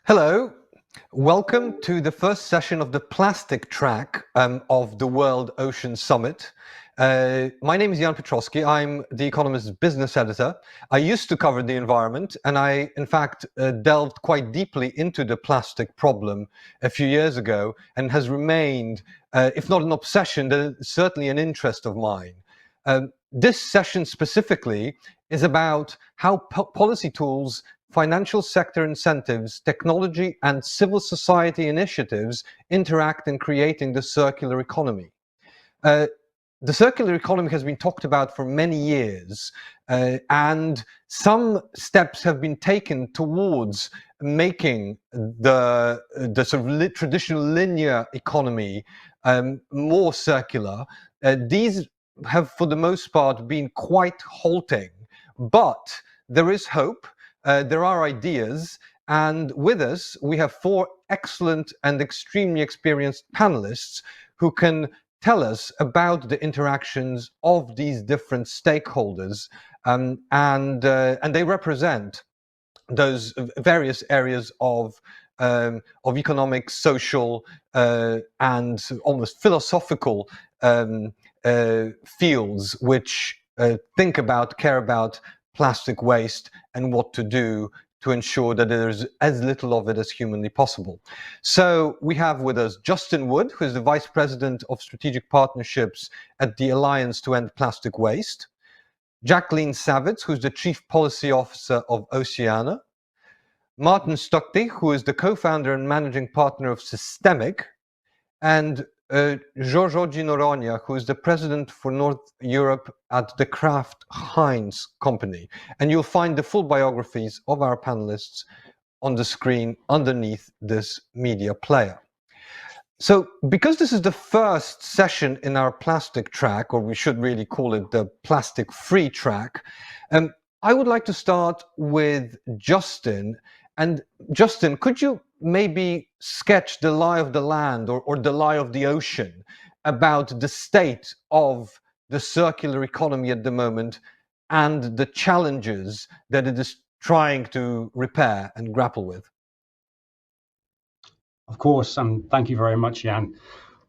Hello, welcome to the first session of the plastic track of the World Ocean Summit. My name is Jan Piotrowski. I'm the Economist's business editor. I used to cover the environment, and I, in fact, delved quite deeply into the plastic problem a few years ago, and has remained, if not an obsession, then certainly an interest of mine. This session specifically is about how policy tools, financial sector incentives, technology, and civil society initiatives interact in creating the circular economy. The circular economy has been talked about for many years, and some steps have been taken towards making the sort of traditional linear economy more circular. These have, for the most part, been quite halting, but there is hope. There are ideas, and with us we have four excellent and extremely experienced panelists who can tell us about the interactions of these different stakeholders, and they represent those various areas of economic, social, and almost philosophical fields which care about plastic waste and what to do to ensure that there's as little of it as humanly possible. So we have with us Justin Wood, who is the Vice President of Strategic Partnerships at the Alliance to End Plastic Waste, Jacqueline Savitz, who's the Chief Policy Officer of Oceana, Martin Stuchtey, who is the co-founder and managing partner of Systemiq, and Jojo Noronha, who is the president for North Europe at the Kraft Heinz company. And you'll find the full biographies of our panelists on the screen underneath this media player. So because this is the first session in our plastic track, or we should really call it the plastic-free track, I would like to start with Justin. And Justin, could you maybe sketch the lie of the land or the lie of the ocean about the state of the circular economy at the moment and the challenges that it is trying to repair and grapple with? Of course, and thank you very much, Jan.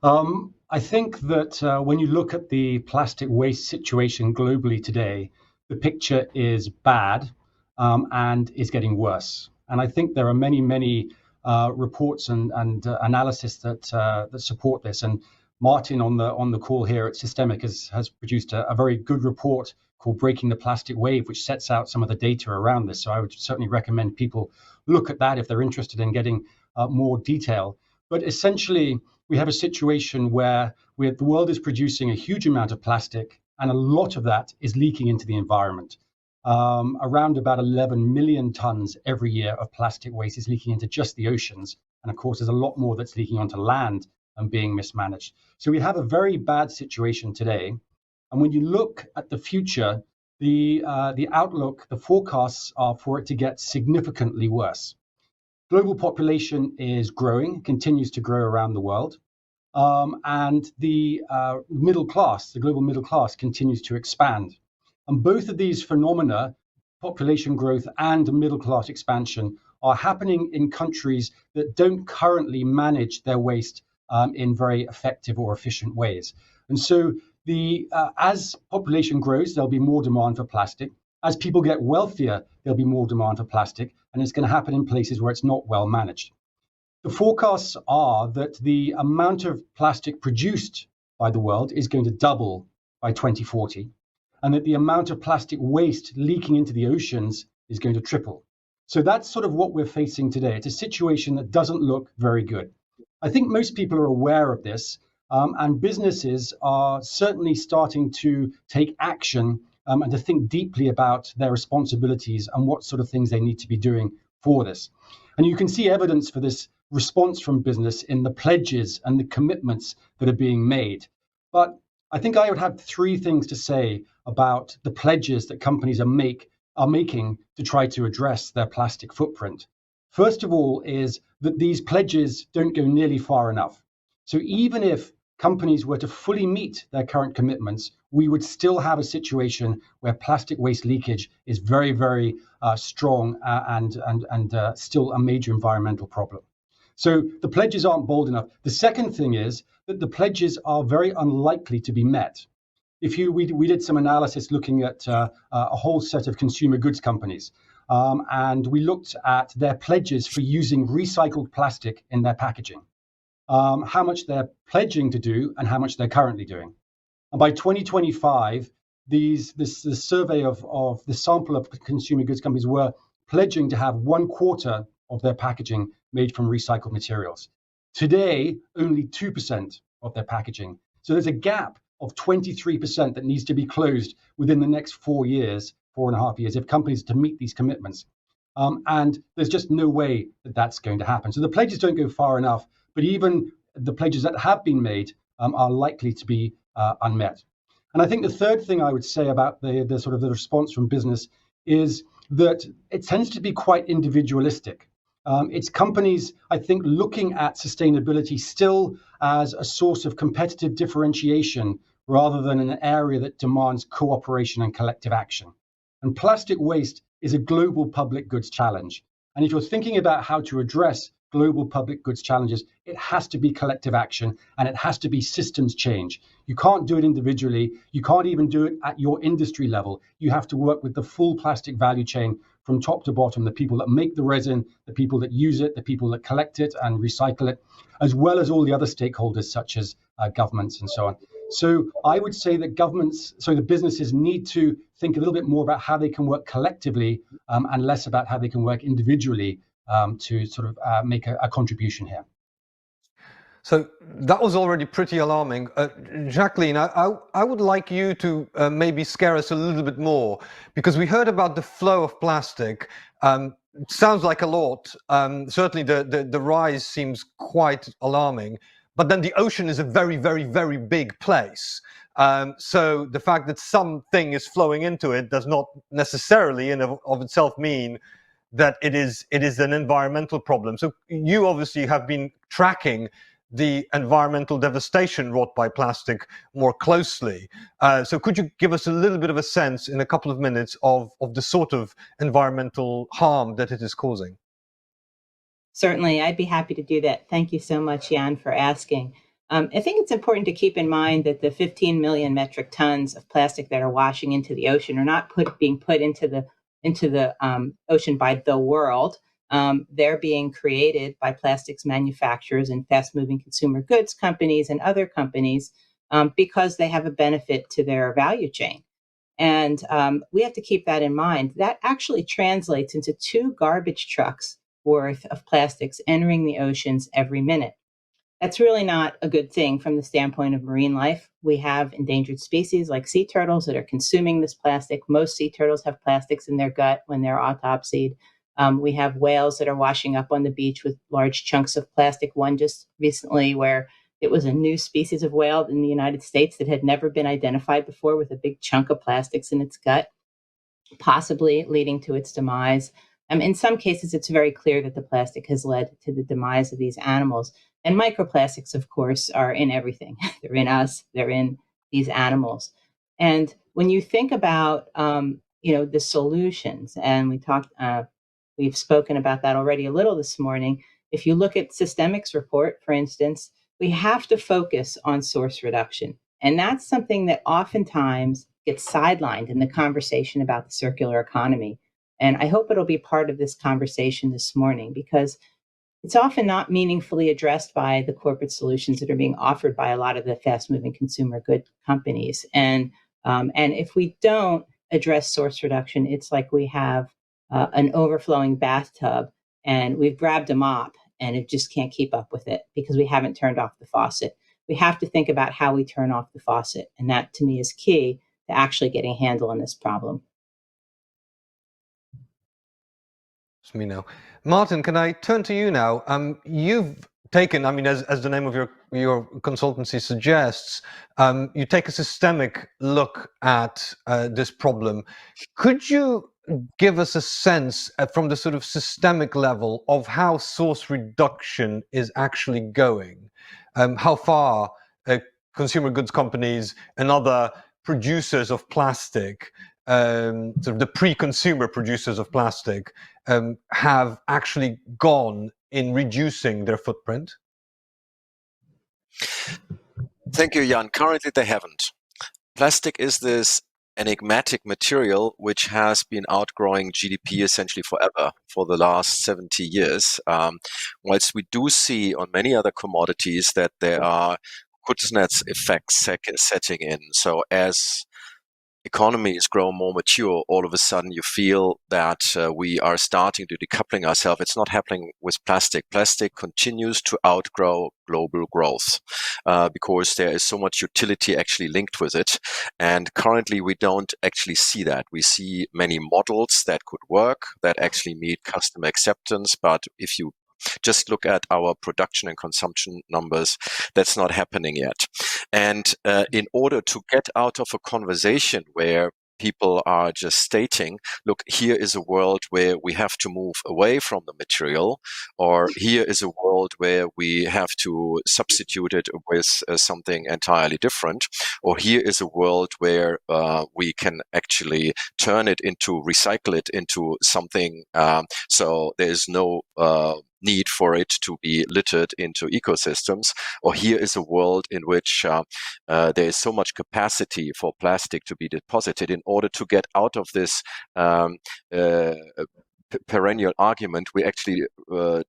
I think that when you look at the plastic waste situation globally today, the picture is bad and is getting worse. And I think there are many reports and analysis that support this. And Martin on the call here at Systemiq has produced a very good report called Breaking the Plastic Wave, which sets out some of the data around this. So I would certainly recommend people look at that if they're interested in getting more detail. But essentially, we have a situation where the world is producing a huge amount of plastic, and a lot of that is leaking into the environment. Around about 11 million tons every year of plastic waste is leaking into just the oceans. And of course, there's a lot more that's leaking onto land and being mismanaged. So we have a very bad situation today. And when you look at the future, the outlook, the forecasts are for it to get significantly worse. Global population is growing, continues to grow around the world. And the global middle class continues to expand. And both of these phenomena, population growth and middle class expansion, are happening in countries that don't currently manage their waste in very effective or efficient ways. And so as population grows, there'll be more demand for plastic. As people get wealthier, there'll be more demand for plastic, and it's going to happen in places where it's not well managed. The forecasts are that the amount of plastic produced by the world is going to double by 2040. And that the amount of plastic waste leaking into the oceans is going to triple. So that's sort of what we're facing today. It's a situation that doesn't look very good. I think most people are aware of this, and businesses are certainly starting to take action and to think deeply about their responsibilities and what sort of things they need to be doing for this. And you can see evidence for this response from business in the pledges and the commitments that are being made. But I think I would have three things to say about the pledges that companies are making to try to address their plastic footprint. First of all is that these pledges don't go nearly far enough. So even if companies were to fully meet their current commitments, we would still have a situation where plastic waste leakage is very, very strong and still a major environmental problem. So the pledges aren't bold enough. The second thing is that the pledges are very unlikely to be met. We did some analysis looking at a whole set of consumer goods companies, and we looked at their pledges for using recycled plastic in their packaging, how much they're pledging to do and how much they're currently doing. And by 2025, the survey of the sample of consumer goods companies were pledging to have 1/4 of their packaging made from recycled materials. Today, only 2% of their packaging. So there's a gap of 23% that needs to be closed within the next 4.5 years, if companies are to meet these commitments. And there's just no way that that's going to happen. So the pledges don't go far enough, but even the pledges that have been made are likely to be unmet. And I think the third thing I would say about the sort of the response from business is that it tends to be quite individualistic. It's companies, I think, looking at sustainability still as a source of competitive differentiation rather than an area that demands cooperation and collective action. And plastic waste is a global public goods challenge. And if you're thinking about how to address global public goods challenges, it has to be collective action and it has to be systems change. You can't do it individually. You can't even do it at your industry level. You have to work with the full plastic value chain from top to bottom, the people that make the resin, the people that use it, the people that collect it and recycle it, as well as all the other stakeholders such as governments and so on. So I would say that the businesses need to think a little bit more about how they can work collectively and less about how they can work individually to sort of make a contribution here. So that was already pretty alarming. Jacqueline, I would like you to maybe scare us a little bit more, because we heard about the flow of plastic. It sounds like a lot. Certainly the rise seems quite alarming. But then the ocean is a very, very, very big place. So the fact that something is flowing into it does not necessarily in of itself mean that it is an environmental problem. So you obviously have been tracking the environmental devastation wrought by plastic more closely. So could you give us a little bit of a sense in a couple of minutes of the sort of environmental harm that it is causing? Certainly, I'd be happy to do that. Thank you so much, Jan, for asking. I think it's important to keep in mind that the 15 million metric tons of plastic that are washing into the ocean are not being put into the ocean by the world. They're being created by plastics manufacturers and fast-moving consumer goods companies and other companies because they have a benefit to their value chain. And we have to keep that in mind. That actually translates into 2 garbage trucks worth of plastics entering the oceans every minute. That's really not a good thing from the standpoint of marine life. We have endangered species like sea turtles that are consuming this plastic. Most sea turtles have plastics in their gut when they're autopsied. We have whales that are washing up on the beach with large chunks of plastic. One just recently where it was a new species of whale in the United States that had never been identified before with a big chunk of plastics in its gut, possibly leading to its demise. In some cases, it's very clear that the plastic has led to the demise of these animals. And microplastics, of course, are in everything. They're in us, they're in these animals. And when you think about, the solutions, and we've spoken about that already a little this morning. If you look at Systemiq's report, for instance, we have to focus on source reduction. And that's something that oftentimes gets sidelined in the conversation about the circular economy. And I hope it'll be part of this conversation this morning, because it's often not meaningfully addressed by the corporate solutions that are being offered by a lot of the fast-moving consumer good companies. And if we don't address source reduction, it's like we have an overflowing bathtub and we've grabbed a mop and it just can't keep up with it because we haven't turned off the faucet. We have to think about how we turn off the faucet. And that, to me, is key to actually getting a handle on this problem. It's me now. Martin, can I turn to you now? You've taken, as the name of your consultancy suggests, you take a systemic look at this problem. Could you give us a sense from the sort of systemic level of how source reduction is actually going? How far consumer goods companies and other producers of plastic, sort of the pre-consumer producers of plastic, have actually gone in reducing their footprint? Thank you, Jan. Currently, they haven't. Plastic is this enigmatic material which has been outgrowing GDP essentially forever for the last 70 years. Whilst we do see on many other commodities that there are Kuznets effects setting in. So as economies grow more mature, all of a sudden you feel that we are starting to decoupling ourselves. It's not happening with plastic. Plastic continues to outgrow global growth because there is so much utility actually linked with it. And currently we don't actually see that. We see many models that could work, that actually meet customer acceptance. But if you just look at our production and consumption numbers, that's not happening yet. And in order to get out of a conversation where people are just stating, look, here is a world where we have to move away from the material, or here is a world where we have to substitute it with something entirely different, or here is a world where we can actually recycle it into something, so there's no need for it to be littered into ecosystems, or here is a world in which there is so much capacity for plastic to be deposited. In order to get out of this perennial argument, we actually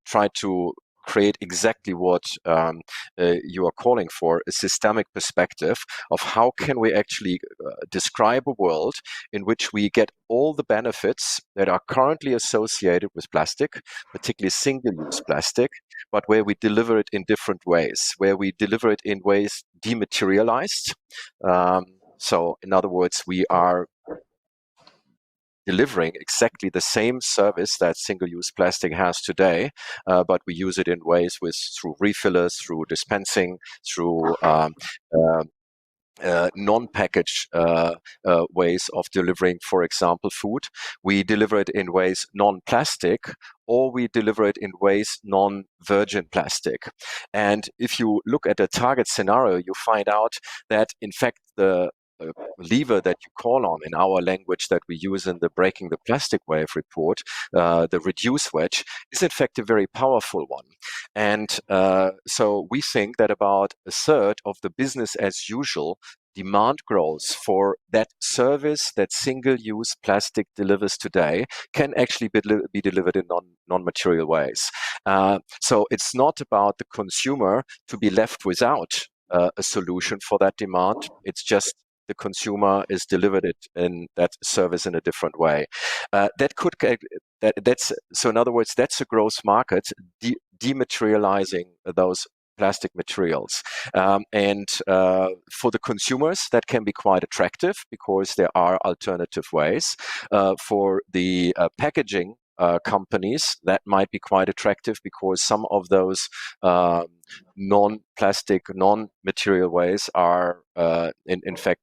try to create exactly what you are calling for, a systemic perspective of how can we actually describe a world in which we get all the benefits that are currently associated with plastic, particularly single-use plastic, but where we deliver it in different ways, where we deliver it in ways dematerialized. So in other words, we are delivering exactly the same service that single-use plastic has today, but we use it in ways through refillers, through dispensing, through non-packaged ways of delivering, for example, food. We deliver it in ways non-plastic, or we deliver it in ways non-virgin plastic. And if you look at a target scenario, you find out that, in fact, the lever that you call on in our language that we use in the Breaking the Plastic Wave report, the reduce wedge, is in fact a very powerful one. And so we think that about a third of the business as usual demand growth for that service that single-use plastic delivers today can actually be delivered in non-material ways. So it's not about the consumer to be left without a solution for that demand. It's just the consumer is delivered it in that service in a different way. So in other words, that's a growth market, dematerializing those plastic materials. And for the consumers, that can be quite attractive because there are alternative ways. For the packaging companies, that might be quite attractive because some of those non-plastic, non-material ways are in fact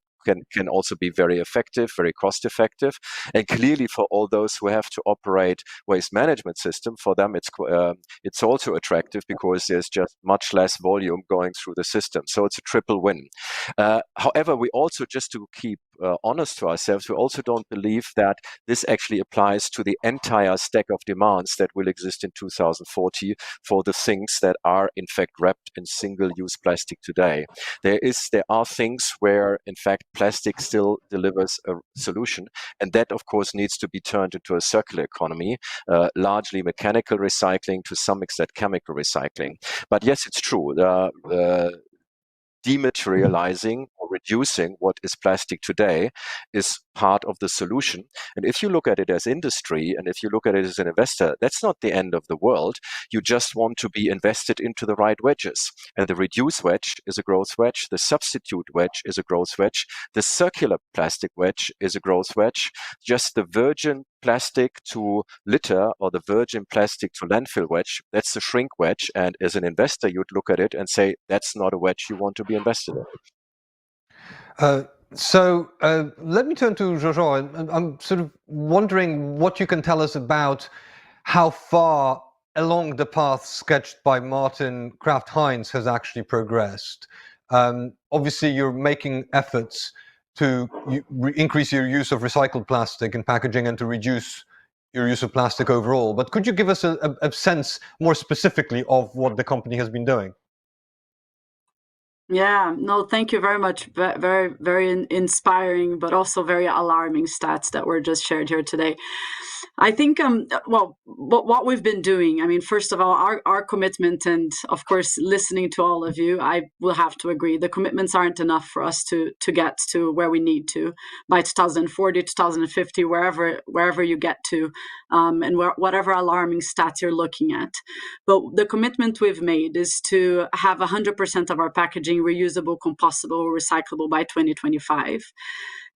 can also be very effective, very cost effective. And clearly for all those who have to operate waste management system, for them it's also attractive because there's just much less volume going through the system. So it's a triple win. However, we also, just to keep honest to ourselves, we also don't believe that this actually applies to the entire stack of demands that will exist in 2040 for the things that are in fact wrapped in single-use plastic today. There are things where in fact plastic still delivers a solution, and that of course needs to be turned into a circular economy, largely mechanical recycling, to some extent chemical recycling. But yes, it's true. Dematerializing or reducing what is plastic today is part of the solution. And if you look at it as industry, and if you look at it as an investor, that's not the end of the world. You just want to be invested into the right wedges. And the reduce wedge is a growth wedge. The substitute wedge is a growth wedge. The circular plastic wedge is a growth wedge. Just the virgin plastic to litter or the virgin plastic to landfill wedge, that's the shrink wedge. And as an investor, you'd look at it and say, that's not a wedge you want to be invested in. So let me turn to Jojo. I'm sort of wondering what you can tell us about how far along the path sketched by Martin Kraft Heinz has actually progressed. Obviously, you're making efforts to increase your use of recycled plastic in packaging and to reduce your use of plastic overall. But could you give us a sense more specifically of what the company has been doing? Yeah, no, thank you very much. Very, very inspiring, but also very alarming stats that were just shared here today. I think, well, what we've been doing, I mean, first of all, our commitment, and of course, listening to all of you, I will have to agree, the commitments aren't enough for us to get to where we need to by 2040, 2050, wherever you get to, and whatever alarming stats you're looking at. But the commitment we've made is to have 100% of our packaging reusable, compostable, recyclable by 2025.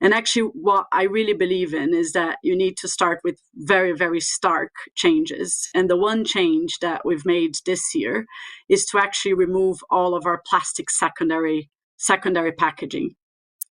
And actually, what I really believe in is that you need to start with very, very stark changes. And the one change that we've made this year is to actually remove all of our plastic secondary packaging.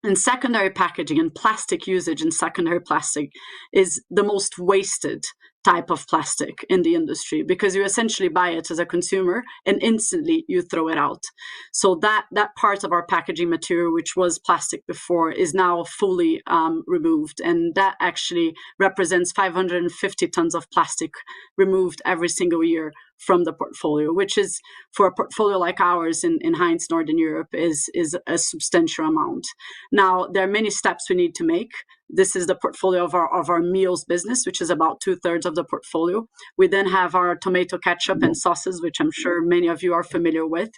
And secondary packaging and plastic usage in secondary plastic is the most wasted type of plastic in the industry, because you essentially buy it as a consumer and instantly you throw it out. So that part of our packaging material, which was plastic before, is now fully removed. And that actually represents 550 tons of plastic removed every single year from the portfolio, which is, for a portfolio like ours in Heinz Northern Europe, is a substantial amount. Now, there are many steps we need to make. This is the portfolio of our meals business, which is about 2/3 of the portfolio. We then have our tomato ketchup and sauces, which I'm sure many of you are familiar with,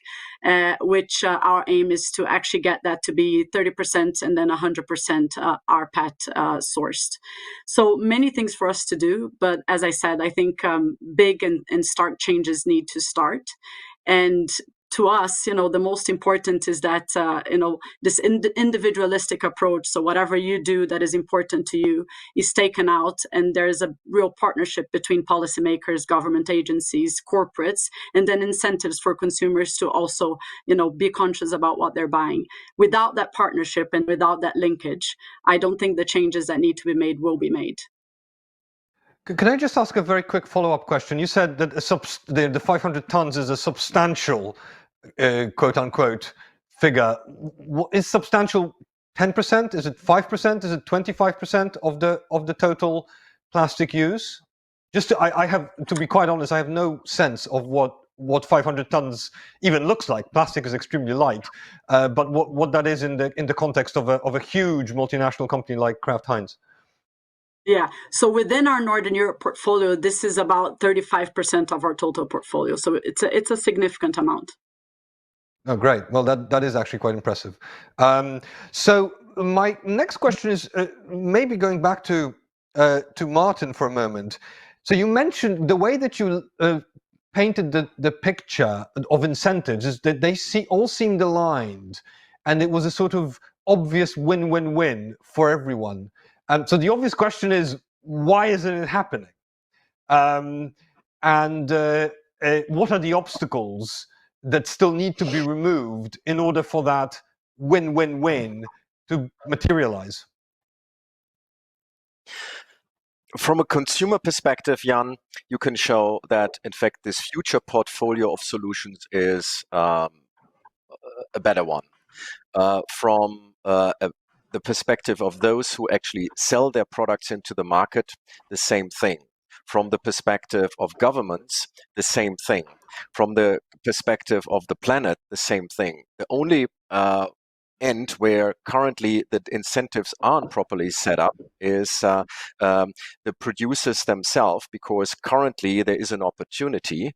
which our aim is to actually get that to be 30% and then 100% rPET sourced. So many things for us to do, but as I said, I think big and stark changes need to start. And to us, the most important is that, this individualistic approach. So whatever you do that is important to you is taken out, and there's a real partnership between policymakers, government agencies, corporates, and then incentives for consumers to also, be conscious about what they're buying. Without that partnership and without that linkage, I don't think the changes that need to be made will be made. Can I just ask a very quick follow-up question? You said that the 500 tons is a substantial, quote-unquote, figure. Is substantial 10%? Is it 5%? Is it 25% of the total plastic use? I have to be quite honest, I have no sense of what 500 tons even looks like. Plastic is extremely light, but what that is in the context of a huge multinational company like Kraft Heinz. Yeah. So within our Northern Europe portfolio, this is about 35% of our total portfolio. So it's a significant amount. Oh, great. Well, that is actually quite impressive. So my next question is maybe going back to Martin for a moment. So you mentioned the way that you painted the picture of incentives is that they all seemed aligned, and it was a sort of obvious win-win-win for everyone. So the obvious question is, why isn't it happening? And what are the obstacles that still need to be removed in order for that win-win-win to materialize? From a consumer perspective, Jan, you can show that, in fact, this future portfolio of solutions is a better one. From the perspective of those who actually sell their products into the market, the same thing. From the perspective of governments, the same thing. From the perspective of the planet, the same thing. The only end where currently the incentives aren't properly set up is the producers themselves, because currently there is an opportunity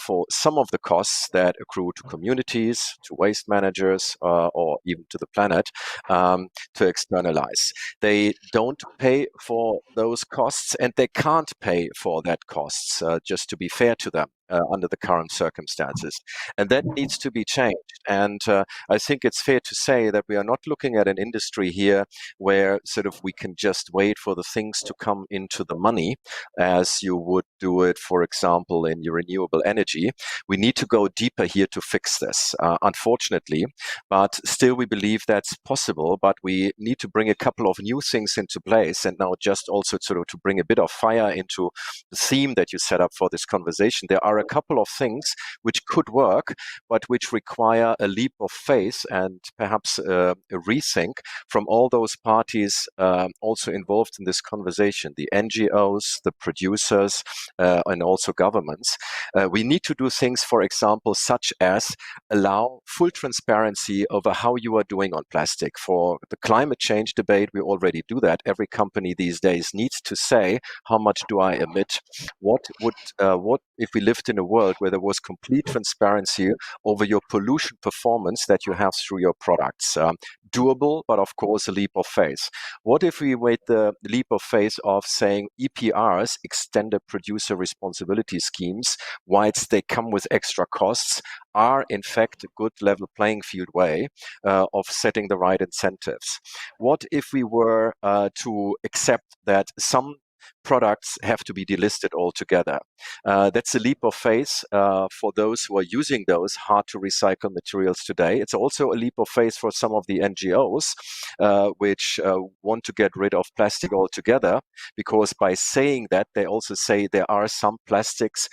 for some of the costs that accrue to communities, to waste managers, or even to the planet, to externalize. They don't pay for those costs, and they can't pay for that costs, just to be fair to them. Under the current circumstances. And that needs to be changed. And I think it's fair to say that we are not looking at an industry here where sort of we can just wait for the things to come into the money, as you would do it, for example, in your renewable energy. We need to go deeper here to fix this, unfortunately. But still, we believe that's possible. But we need to bring a couple of new things into place. And now just also sort of to bring a bit of fire into the theme that you set up for this conversation, there are a couple of things which could work, but which require a leap of faith and perhaps a rethink from all those parties also involved in this conversation, the NGOs, the producers, and also governments. We need to do things, for example, such as allow full transparency over how you are doing on plastic. For the climate change debate, we already do that. Every company these days needs to say, how much do I emit? What if we lived in a world where there was complete transparency over your pollution performance that you have through your products? Doable, but of course a leap of faith. What if we made the leap of faith of saying EPRs, extended producer responsibility schemes, whilst they come with extra costs, are in fact a good level playing field way of setting the right incentives? What if we were to accept that some products have to be delisted altogether? That's a leap of faith for those who are using those hard to recycle materials today. It's also a leap of faith for some of the NGOs which want to get rid of plastic altogether, because by saying that, they also say there are some plastics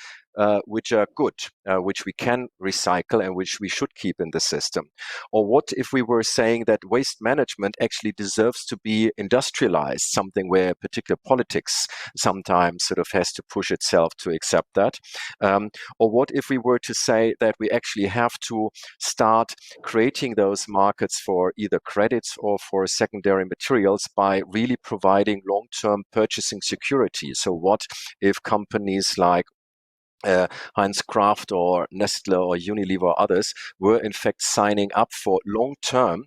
which are good, which we can recycle and which we should keep in the system. Or what if we were saying that waste management actually deserves to be industrialized, something where particular politics sometimes sort of has to push itself to accept that? Or what if we were to say that we actually have to start creating those markets for either credits or for secondary materials by really providing long-term purchasing security? So what if companies like Heinz, Kraft or Nestle or Unilever or others were in fact signing up for long-term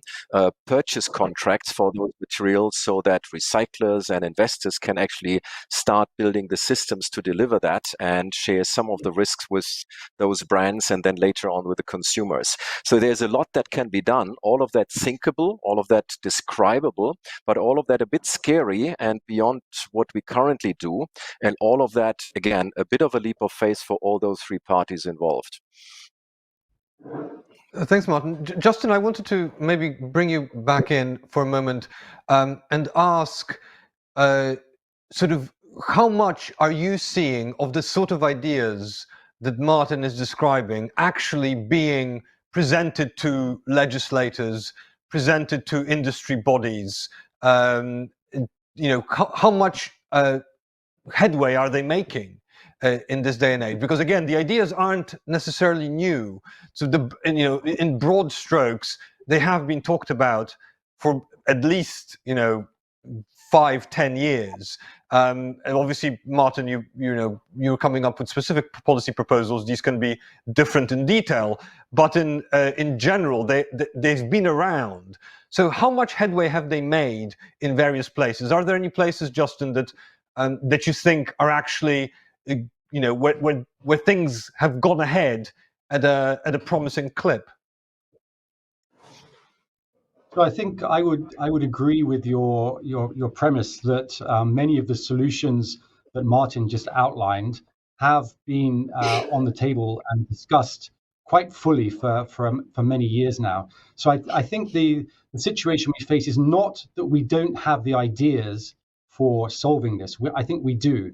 purchase contracts for those materials, so that recyclers and investors can actually start building the systems to deliver that and share some of the risks with those brands and then later on with the consumers. So there's a lot that can be done, all of that thinkable, all of that describable, but all of that a bit scary and beyond what we currently do, and all of that, again, a bit of a leap of faith for all those three parties involved. Thanks, Martin. Justin, I wanted to maybe bring you back in for a moment and ask sort of how much are you seeing of the sort of ideas that Martin is describing actually being presented to legislators, presented to industry bodies? You know, how much headway are they making in this day and age? Because again, the ideas aren't necessarily new. So in broad strokes, they have been talked about for at least 5-10 years. And obviously, Martin, you're coming up with specific policy proposals. These can be different in detail, but in general, they've been around. So how much headway have they made in various places? Are there any places, Justin, that you think are actually where things have gone ahead at a promising clip? So I think I would agree with your premise that many of the solutions that Martin just outlined have been on the table and discussed quite fully for many years now. So I think the situation we face is not that we don't have the ideas for solving this. I think we do.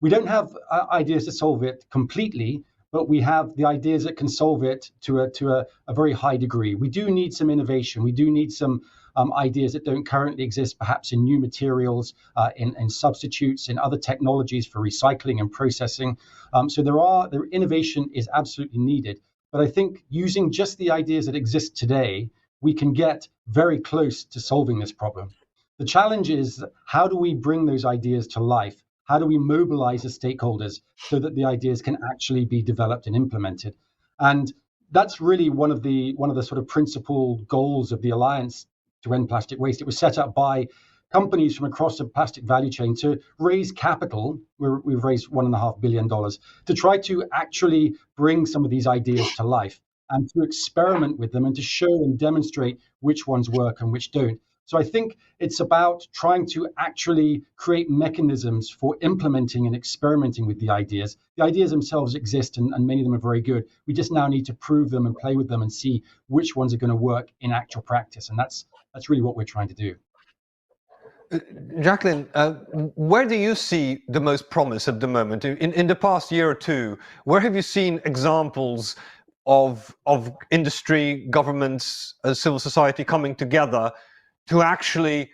We don't have ideas to solve it completely, but we have the ideas that can solve it to a very high degree. We do need some innovation. We do need some ideas that don't currently exist, perhaps in new materials, in substitutes, in other technologies for recycling and processing. So the innovation is absolutely needed. But I think using just the ideas that exist today, we can get very close to solving this problem. The challenge is, how do we bring those ideas to life? How do we mobilize the stakeholders so that the ideas can actually be developed and implemented? And that's really one of the sort of principal goals of the Alliance to End Plastic Waste. It was set up by companies from across the plastic value chain to raise capital. We've raised $1.5 billion to try to actually bring some of these ideas to life and to experiment with them and to show and demonstrate which ones work and which don't. So I think it's about trying to actually create mechanisms for implementing and experimenting with the ideas. The ideas themselves exist, and many of them are very good. We just now need to prove them and play with them and see which ones are going to work in actual practice. And that's really what we're trying to do. Jacqueline, where do you see the most promise at the moment? In the past year or two, where have you seen examples of industry, governments, civil society coming together to actually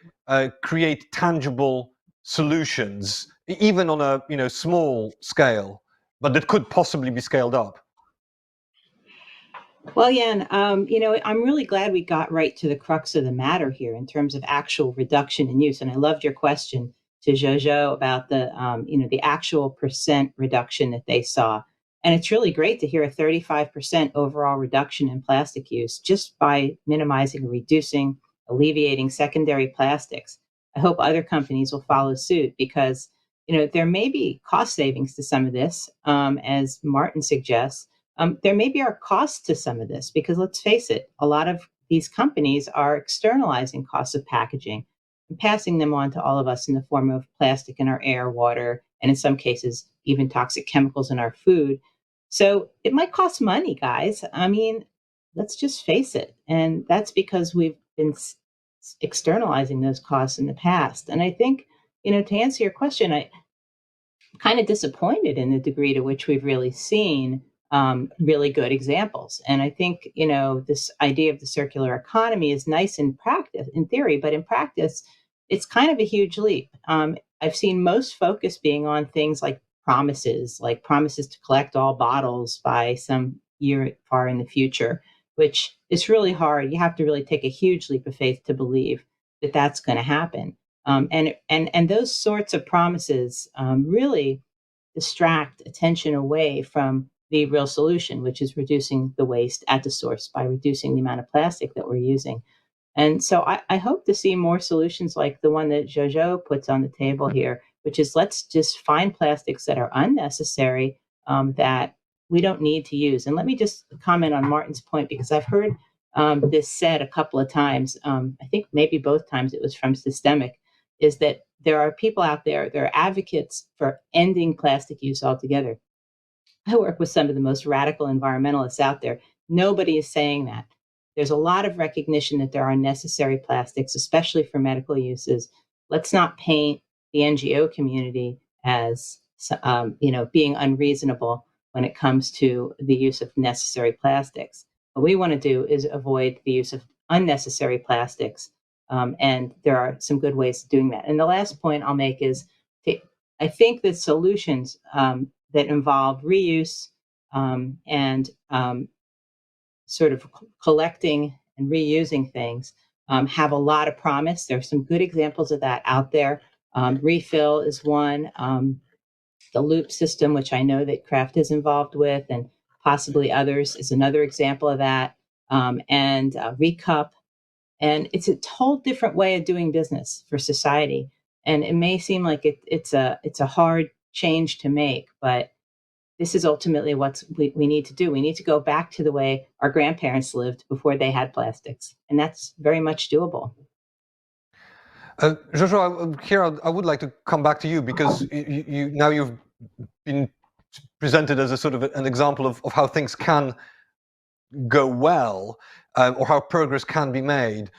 create tangible solutions, even on a small scale, but that could possibly be scaled up? Well, Jan, I'm really glad we got right to the crux of the matter here in terms of actual reduction in use. And I loved your question to Jojo about the actual percent reduction that they saw. And it's really great to hear a 35% overall reduction in plastic use just by minimizing, reducing, alleviating secondary plastics. I hope other companies will follow suit because, there may be cost savings to some of this, as Martin suggests. There may be our costs to some of this because let's face it, a lot of these companies are externalizing costs of packaging and passing them on to all of us in the form of plastic in our air, water, and in some cases, even toxic chemicals in our food. So it might cost money, guys. I mean, let's just face it. And that's because we've been externalizing those costs in the past. And I think, to answer your question, I'm kind of disappointed in the degree to which we've really seen really good examples. And I think, this idea of the circular economy is nice in practice, in theory, but in practice, it's kind of a huge leap. I've seen most focus being on things like promises to collect all bottles by some year far in the future, which is really hard. You have to really take a huge leap of faith to believe that that's going to happen. And those sorts of promises really distract attention away from the real solution, which is reducing the waste at the source by reducing the amount of plastic that we're using. And so I hope to see more solutions like the one that Jojo puts on the table here, which is let's just find plastics that are unnecessary, that we don't need to use. And let me just comment on Martin's point, because I've heard this said a couple of times. I think maybe both times it was from Systemiq, is that there are people out there, there are advocates for ending plastic use altogether. I work with some of the most radical environmentalists out there. Nobody is saying that. There's a lot of recognition that there are necessary plastics, especially for medical uses. Let's not paint the NGO community as, being unreasonable when it comes to the use of necessary plastics. What we want to do is avoid the use of unnecessary plastics. And there are some good ways of doing that. And the last point I'll make is I think that solutions that involve reuse and sort of collecting and reusing things have a lot of promise. There are some good examples of that out there. Refill is one. The loop system, which I know that Kraft is involved with, and possibly others, is another example of that. And Recup. And it's a whole different way of doing business for society. And it may seem like it's a hard change to make, but this is ultimately what we need to do. We need to go back to the way our grandparents lived before they had plastics, and that's very much doable. Jojo, here I would like to come back to you because you've been presented as a sort of an example of how things can go well, or how progress can be made.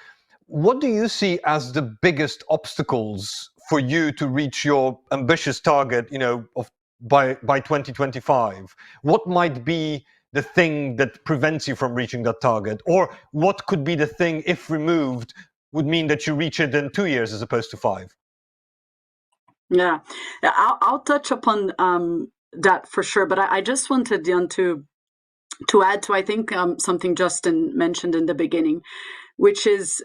What do you see as the biggest obstacles for you to reach your ambitious target, of by 2025? What might be the thing that prevents you from reaching that target? Or what could be the thing, if removed, would mean that you reach it in 2 years as opposed to 5? Yeah, I'll touch upon that for sure. But I just wanted, Jan, to add to, I think, something Justin mentioned in the beginning, which is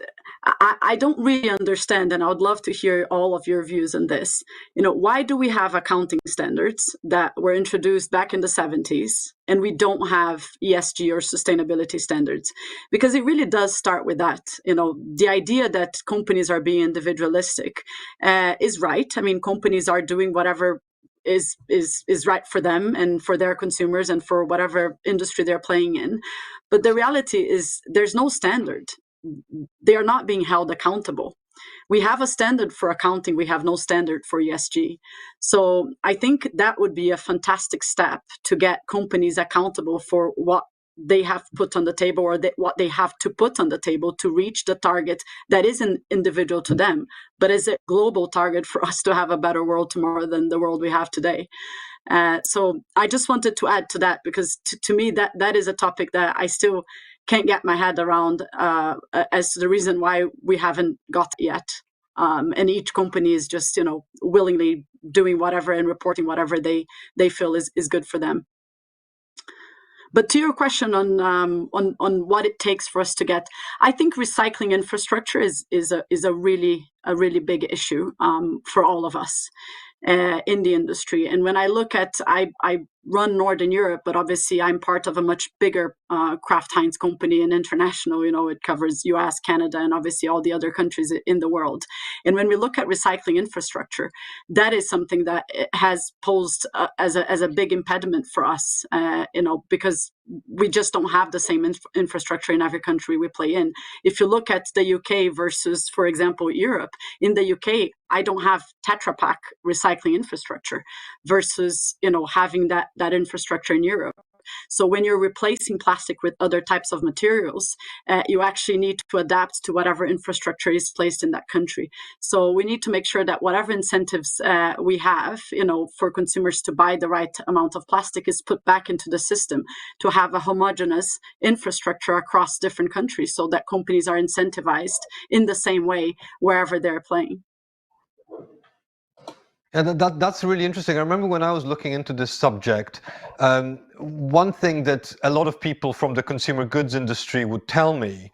I don't really understand, and I would love to hear all of your views on this. Why do we have accounting standards that were introduced back in the 70s and we don't have ESG or sustainability standards? Because it really does start with that. The idea that companies are being individualistic is right. I mean, companies are doing whatever is right for them and for their consumers and for whatever industry they're playing in. But the reality is there's no standard. They are not being held accountable. We have a standard for accounting. We have no standard for ESG. So I think that would be a fantastic step to get companies accountable for what they have put on the table, or what they have to put on the table to reach the target that isn't individual to them, but is a global target for us to have a better world tomorrow than the world we have today. So I just wanted to add to that, because to me that is a topic that I still can't get my head around as the reason why we haven't got it yet. And each company is just, willingly doing whatever and reporting whatever they feel is good for them. But to your question on what it takes for us to get, I think recycling infrastructure is a really big issue for all of us in the industry. And when I look at, I run Northern Europe, but obviously I'm part of a much bigger Kraft Heinz company and international. It covers US, Canada, and obviously all the other countries in the world. And when we look at recycling infrastructure, that is something that has posed as a big impediment for us, because we just don't have the same infrastructure in every country we play in. If you look at the UK versus, for example, Europe, in the UK, I don't have Tetra Pak recycling infrastructure versus, having that infrastructure in Europe. So when you're replacing plastic with other types of materials, you actually need to adapt to whatever infrastructure is placed in that country. So we need to make sure that whatever incentives we have, for consumers to buy the right amount of plastic is put back into the system to have a homogeneous infrastructure across different countries, so that companies are incentivized in the same way wherever they're playing. Yeah, that's really interesting. I remember when I was looking into this subject, one thing that a lot of people from the consumer goods industry would tell me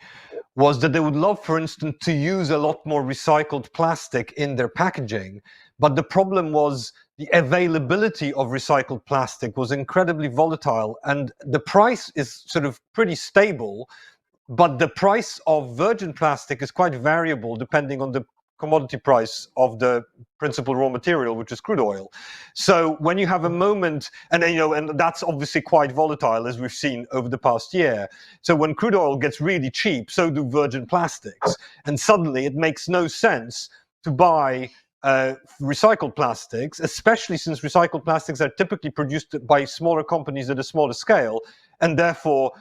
was that they would love, for instance, to use a lot more recycled plastic in their packaging. But the problem was the availability of recycled plastic was incredibly volatile, and the price is sort of pretty stable, but the price of virgin plastic is quite variable depending on the commodity price of the principal raw material, which is crude oil. So when you have a moment, and that's obviously quite volatile, as we've seen over the past year. So when crude oil gets really cheap, so do virgin plastics, and suddenly it makes no sense to buy recycled plastics, especially since recycled plastics are typically produced by smaller companies at a smaller scale, and therefore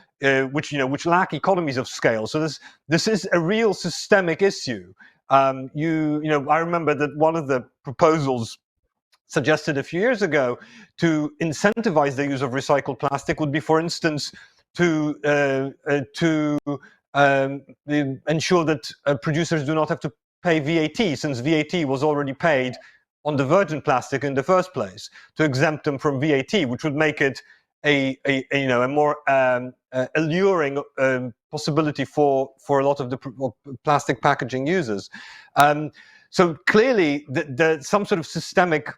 which lack economies of scale. So this is a real systemic issue. I remember that one of the proposals suggested a few years ago to incentivize the use of recycled plastic would be, for instance, to ensure that producers do not have to pay VAT, since VAT was already paid on the virgin plastic in the first place, to exempt them from VAT, which would make it a more alluring possibility for a lot of the plastic packaging users. So clearly, some sort of systemic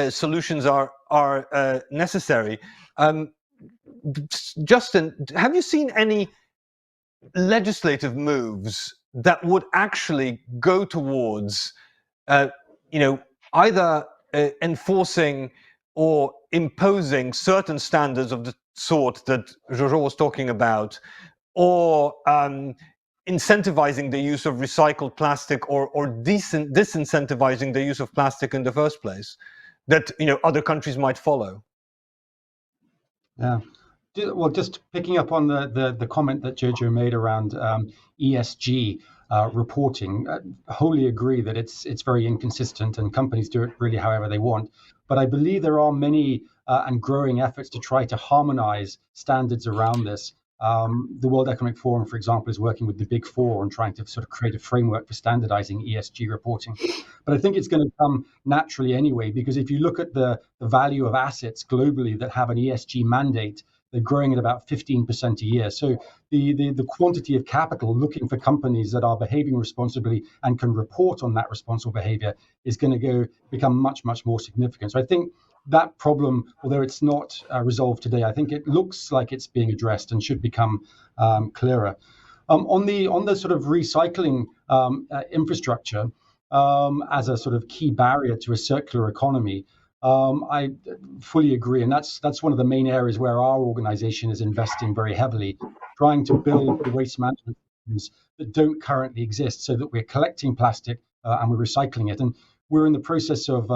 solutions are necessary. Justin, have you seen any legislative moves that would actually go towards, either enforcing or imposing certain standards of the sort that Jojo was talking about, or incentivizing the use of recycled plastic, or disincentivizing the use of plastic in the first place, that other countries might follow? Yeah. Well, just picking up on the comment that Jojo made around ESG reporting, wholly agree that it's very inconsistent and companies do it really however they want. But I believe there are many and growing efforts to try to harmonize standards around this. The World Economic Forum, for example, is working with the Big Four on trying to sort of create a framework for standardizing ESG reporting. But I think it's going to come naturally anyway, because if you look at the value of assets globally that have an ESG mandate, they're growing at about 15% a year. So the quantity of capital looking for companies that are behaving responsibly and can report on that responsible behavior is going to become much, much more significant. So I think that problem, although it's not resolved today, I think it looks like it's being addressed and should become clearer. On the sort of recycling infrastructure as a sort of key barrier to a circular economy, I fully agree, and that's one of the main areas where our organization is investing very heavily, trying to build the waste management systems that don't currently exist, so that we're collecting plastic and we're recycling it. And we're in the process of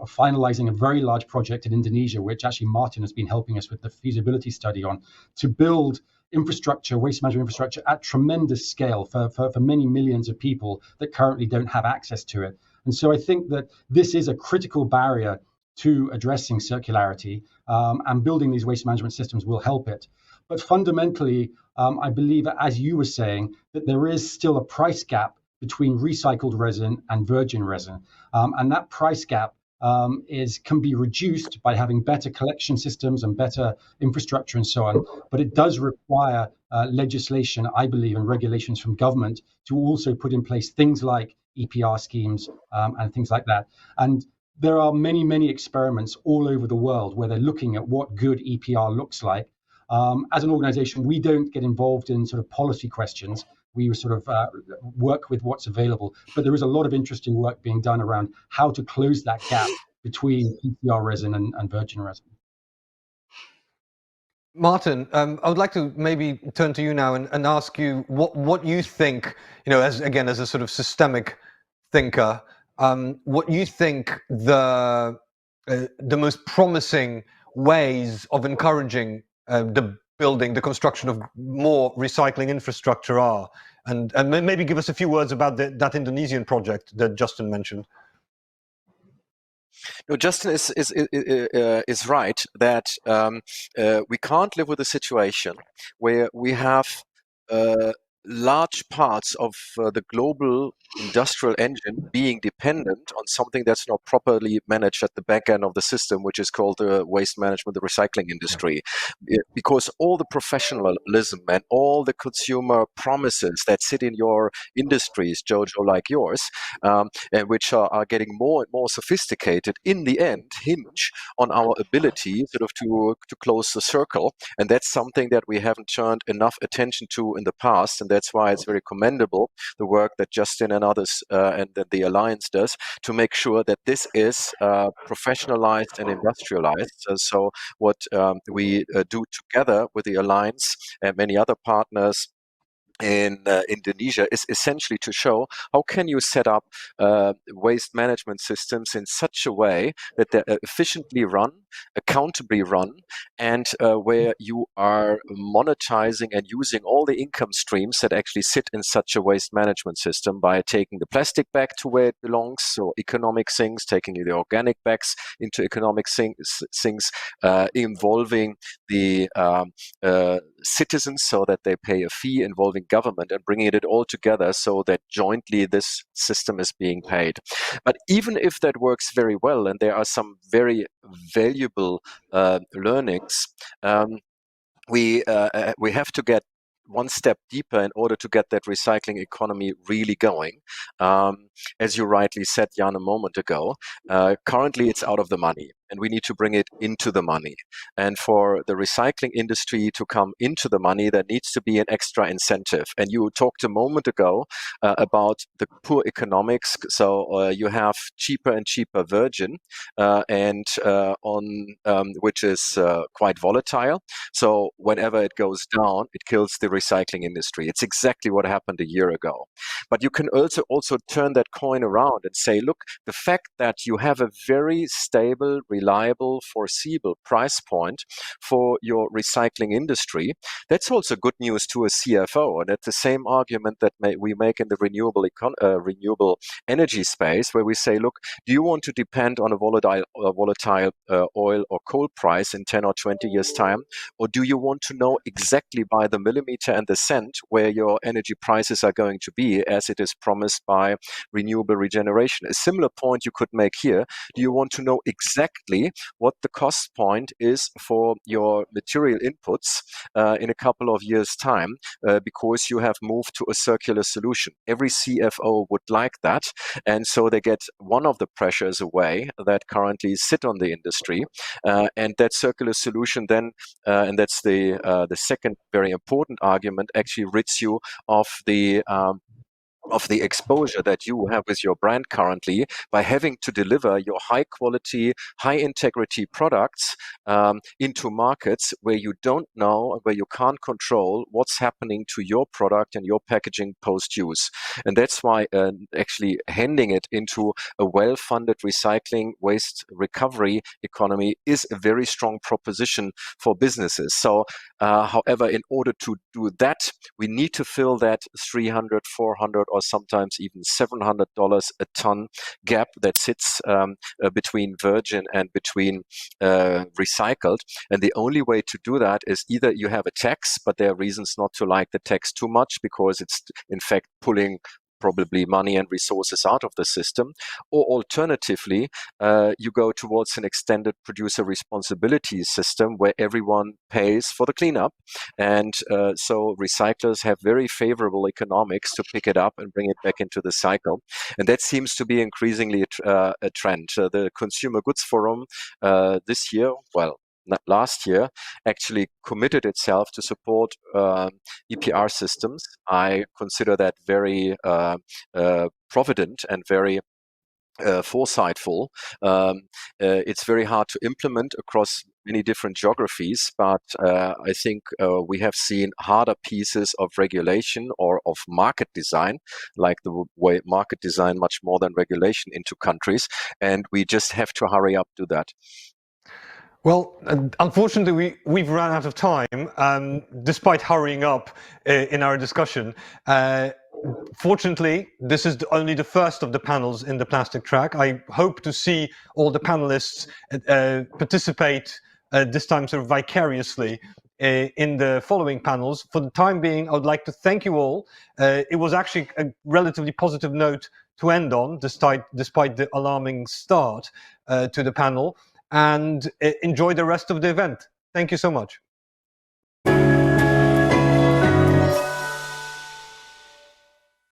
finalizing a very large project in Indonesia, which actually Martin has been helping us with the feasibility study on, to build infrastructure, waste management infrastructure at tremendous scale for many millions of people that currently don't have access to it. And so I think that this is a critical barrier to addressing circularity, and building these waste management systems will help it. But fundamentally, I believe, as you were saying, that there is still a price gap between recycled resin and virgin resin. And that price gap can be reduced by having better collection systems and better infrastructure and so on. But it does require legislation, I believe, and regulations from government to also put in place things like EPR schemes and things like that. And there are many, many experiments all over the world where they're looking at what good EPR looks like. As an organization, we don't get involved in sort of policy questions. We sort of work with what's available. But there is a lot of interesting work being done around how to close that gap between EPR resin and virgin resin. Martin, I would like to maybe turn to you now and ask you what you think, as a sort of systemic thinker, what you think the most promising ways of encouraging the construction of more recycling infrastructure are, and maybe give us a few words about that Indonesian project that Justin mentioned. No, Justin is right that we can't live with a situation where we have large parts of the global industrial engine being dependent on something that's not properly managed at the back end of the system, which is called the waste management, the recycling industry. Because all the professionalism and all the consumer promises that sit in your industries, Jojo, like yours, and which are getting more and more sophisticated, in the end hinge on our ability sort of to close the circle. And that's something that we haven't turned enough attention to in the past. And that's why it's very commendable, the work that Justin and others and that the Alliance does to make sure that this is professionalized and industrialized. So what we do together with the Alliance and many other partners in Indonesia is essentially to show how can you set up waste management systems in such a way that they're efficiently run, accountably run, and where you are monetizing and using all the income streams that actually sit in such a waste management system by taking the plastic back to where it belongs, so economic sinks, taking the organic bags into economic sinks, involving the citizens so that they pay a fee, involving government, and bringing it all together so that jointly this system is being paid. But even if that works very well, and there are some very valuable learnings, we have to get one step deeper in order to get that recycling economy really going. As you rightly said, Jan, a moment ago, currently it's out of the money, and we need to bring it into the money. And for the recycling industry to come into the money, there needs to be an extra incentive. And you talked a moment ago about the poor economics. So you have cheaper and cheaper virgin, which is quite volatile. So whenever it goes down, it kills the recycling industry. It's exactly what happened a year ago. But you can also turn that coin around and say, look, the fact that you have a very stable, reliable, foreseeable price point for your recycling industry, that's also good news to a CFO. And that's the same argument that we make in the renewable energy space, where we say, look, do you want to depend on a volatile oil or coal price in 10 or 20 years' time? Or do you want to know exactly by the millimeter and the cent where your energy prices are going to be, as it is promised by renewable regeneration? A similar point you could make here. Do you want to know exactly what the cost point is for your material inputs in a couple of years' time, because you have moved to a circular solution? Every CFO would like that. And so they get one of the pressures away that currently sit on the industry. And that circular solution then, and that's the second very important argument, actually rids you of the of the exposure that you have with your brand currently by having to deliver your high quality, high integrity products into markets where you don't know, where you can't control what's happening to your product and your packaging post-use. And that's why actually handing it into a well-funded recycling waste recovery economy is a very strong proposition for businesses. So, however, in order to do that, we need to fill that 300, 400, or sometimes even $700 a ton gap that sits between virgin and between recycled. And the only way to do that is either you have a tax, but there are reasons not to like the tax too much because it's in fact pulling probably money and resources out of the system, or alternatively, you go towards an extended producer responsibility system where everyone pays for the cleanup, and so recyclers have very favorable economics to pick it up and bring it back into the cycle, and that seems to be increasingly a trend. The Consumer Goods Forum this year, well, last year, actually committed itself to support EPR systems. I consider that very provident and very foresightful. It's very hard to implement across many different geographies, but I think we have seen harder pieces of regulation or of market design, like the way market design much more than regulation into countries, and we just have to hurry up to that. Well, unfortunately, we've run out of time, despite hurrying up in our discussion. Fortunately, this is only the first of the panels in the plastic track. I hope to see all the panelists participate this time sort of vicariously in the following panels. For the time being, I would like to thank you all. It was actually a relatively positive note to end on, despite the alarming start to the panel. And enjoy the rest of the event. Thank you so much.